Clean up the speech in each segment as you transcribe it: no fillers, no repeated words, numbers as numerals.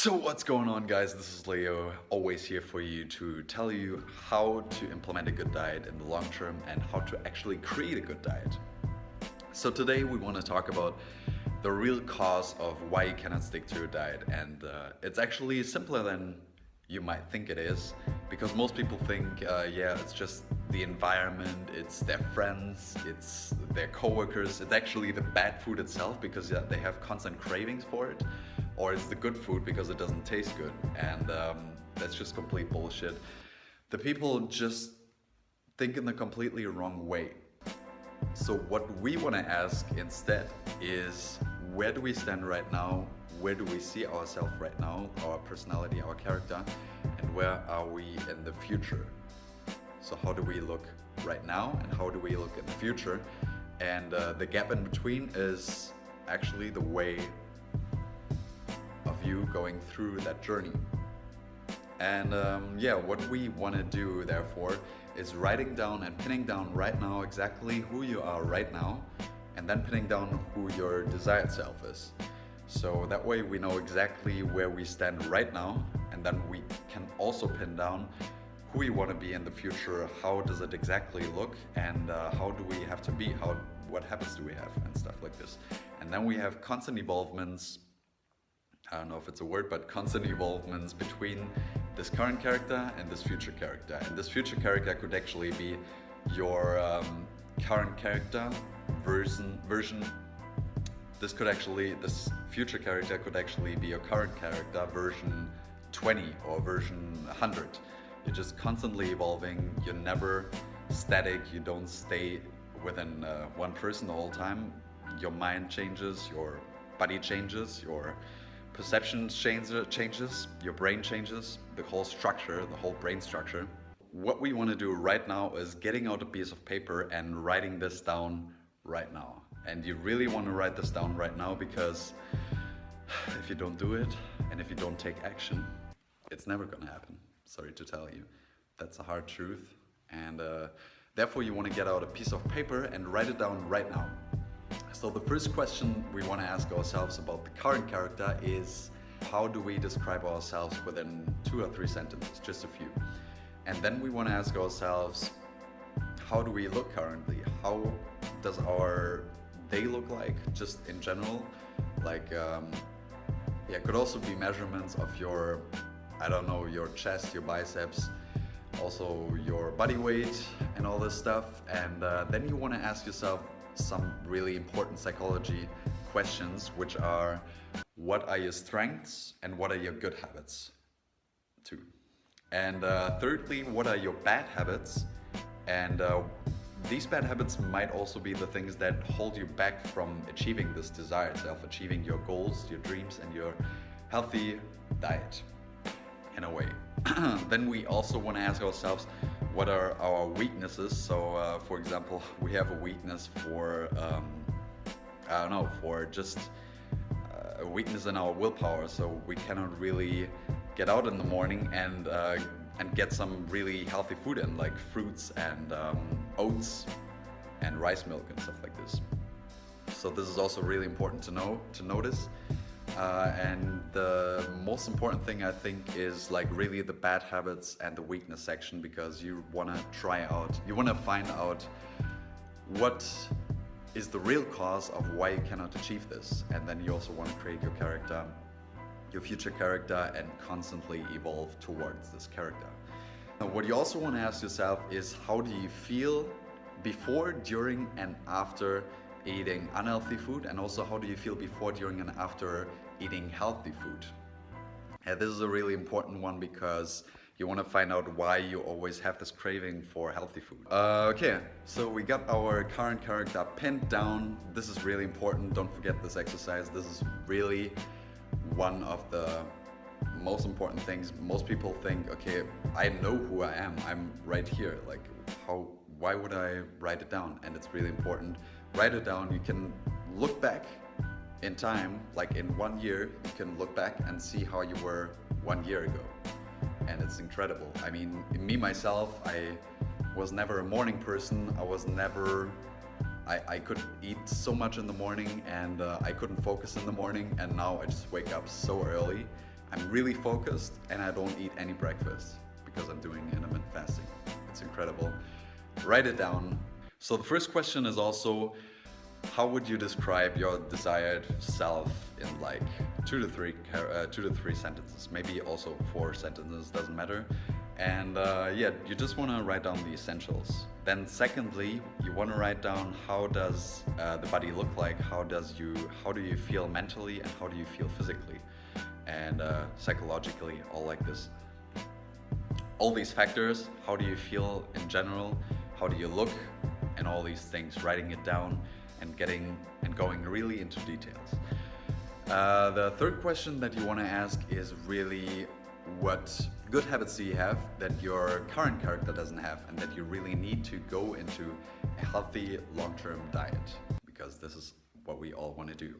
So what's going on, guys? This is Leo, always here for you to tell you how to implement a good diet in the long term and how to actually create a good diet. So today we want to talk about the real cause of why you cannot stick to your diet, and it's actually simpler than you might think it is, because most people think, yeah, it's just the environment, it's their friends, it's their coworkers, it's actually the bad food itself because they have constant cravings for it, or it's the good food because it doesn't taste good, and that's just complete bullshit. The people just think in the completely wrong way. So what we want to ask instead is, where do we stand right now? Where do we see ourselves right now, our personality, our character, and where are we in the future? So how do we look right now and how do we look in the future? And the gap in between is actually the way of you going through that journey. And yeah, what we want to do therefore is writing down and pinning down right now exactly who you are right now, and then pinning down who your desired self is. So that way we know exactly where we stand right now, and then we can also pin down who we want to be in the future, how does it exactly look, and how do we have to be, what habits do we have, and stuff like this. And then we have constant evolvements, I don't know if it's a word, but constant evolvements between this current character and this future character. And this future character could actually be your current character version. This future character could actually be your current character version 20 or version 100. You're just constantly evolving. You're never static. You don't stay within one person the whole time. Your mind changes, your body changes, your perception changes, your brain changes, the whole structure, the whole brain structure. What we want to do right now is getting out a piece of paper and writing this down right now. And you really want to write this down right now, because if you don't do it and if you don't take action, it's never going to happen. Sorry to tell you. That's a hard truth. And therefore you want to get out a piece of paper and write it down right now. So the first question we want to ask ourselves about the current character is, how do we describe ourselves within 2 or 3 sentences, just a few. And then we want to ask ourselves, how do we look currently? How does our day look like, just in general? Like, yeah, it could also be measurements of your, I don't know, your chest, your biceps, also your body weight and all this stuff. And then you want to ask yourself some really important psychology questions, which are, what are your strengths and what are your good habits too? And thirdly, what are your bad habits? And these bad habits might also be the things that hold you back from achieving this desired self, achieving your goals, your dreams, and your healthy diet, in a way. Then we also want to ask ourselves, what are our weaknesses? So for example, we have a weakness for, I don't know, for just a weakness in our willpower. So we cannot really get out in the morning and get some really healthy food in, like fruits and oats and rice milk and stuff like this. So this is also really important to notice. And the most important thing, I think, is like really the bad habits and the weakness section, because you want to find out what is the real cause of why you cannot achieve this. And then you also want to create your character, your future character, and constantly evolve towards this character. Now, what you also want to ask yourself is, how do you feel before, during, and after eating unhealthy food, and also how do you feel before, during, and after eating healthy food? And this is a really important one, because you want to find out why you always have this craving for healthy food. Okay, so we got our current character pinned down. This is really important. Don't forget this exercise. This is really one of the most important things. Most people think, okay, I know who I am. I'm right here. Like, why would I write it down? And it's really important. Write it down. You can look back in time, like in 1 year, you can look back and see how you were 1 year ago. And it's incredible. I mean, me myself, I was never a morning person. I could eat so much in the morning, and I couldn't focus in the morning, and now I just wake up so early I'm really focused and I don't eat any breakfast because I'm doing intermittent fasting. It's incredible. Write it down. So the first question is also, how would you describe your desired self in like 2 to 3 sentences? Maybe also 4 sentences, doesn't matter. And yeah, you just want to write down the essentials. Then secondly, you want to write down how does the body look like, how do you feel mentally, and how do you feel physically and psychologically, all like this. All these factors, how do you feel in general, how do you look, and all these things, writing it down and going really into details. The third question that you want to ask is really, what good habits do you have that your current character doesn't have and that you really need to go into a healthy long-term diet, because this is what we all want to do.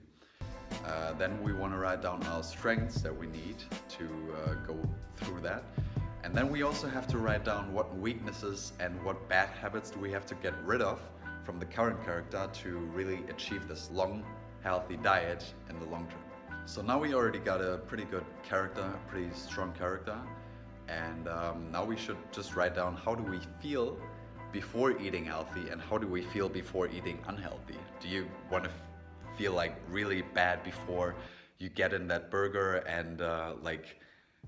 Then we want to write down our strengths that we need to go through that. And then we also have to write down what weaknesses and what bad habits do we have to get rid of from the current character to really achieve this long, healthy diet in the long term. So now we already got a pretty good character, pretty strong character. And now we should just write down, how do we feel before eating healthy and how do we feel before eating unhealthy? Do you want to feel like really bad before you get in that burger and like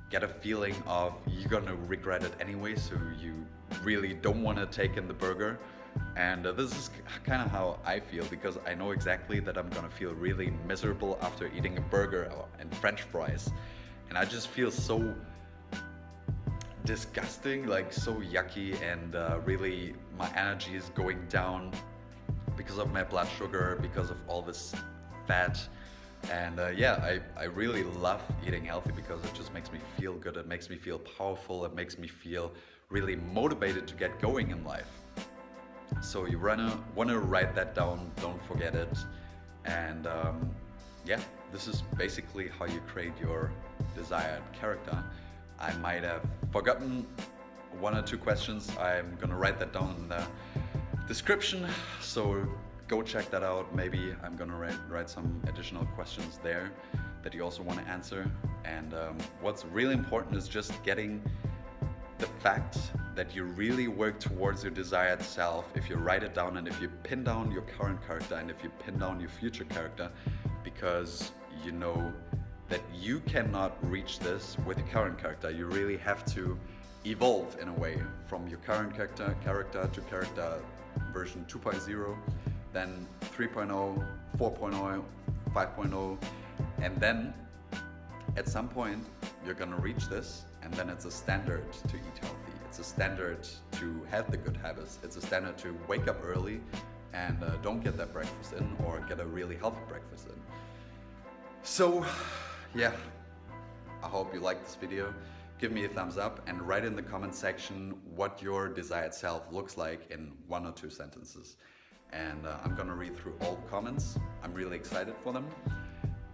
get a feeling of you're gonna regret it anyway, so you really don't want to take in the burger? And this is kind of how I feel, because I know exactly that I'm gonna feel really miserable after eating a burger and French fries, and I just feel so disgusting, like so yucky, and really my energy is going down because of my blood sugar, because of all this fat. And yeah, I really love eating healthy because it just makes me feel good, it makes me feel powerful, it makes me feel really motivated to get going in life. So you want to write that down, don't forget it. And yeah, this is basically how you create your desired character. I might have forgotten 1 or 2 questions. I'm gonna write that down in the description, so go check that out. Maybe I'm gonna write some additional questions there that you also want to answer. And what's really important is just getting the fact that you really work towards your desired self. If you write it down and if you pin down your current character and if you pin down your future character, because you know that you cannot reach this with your current character. You really have to evolve in a way from your current character to character version 2.0, then 3.0, 4.0, 5.0, and then at some point you're gonna reach this, and then it's a standard to eat healthy. It's a standard to have the good habits. It's a standard to wake up early and don't get that breakfast in, or get a really healthy breakfast in. So yeah, I hope you liked this video. Give me a thumbs up and write in the comment section what your desired self looks like in 1 or 2 sentences. And I'm gonna read through all the comments. I'm really excited for them.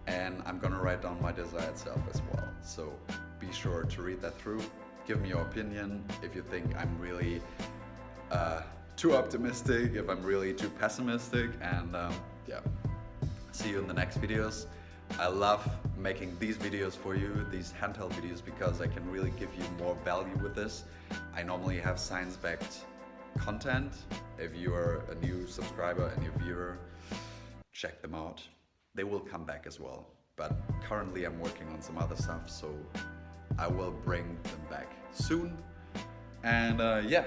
And I'm gonna write down my desired self as well. So be sure to read that through. Give me your opinion if you think I'm really too optimistic, if I'm really too pessimistic. And yeah, see you in the next videos. I love making these videos for you, these handheld videos, because I can really give you more value with this. I normally have science-backed content. If you are a new subscriber, a new viewer, check them out. They will come back as well. But currently I'm working on some other stuff, so I will bring them back soon. And yeah,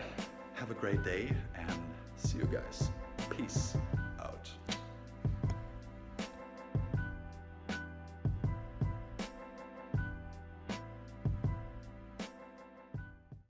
have a great day and see you guys. Peace out.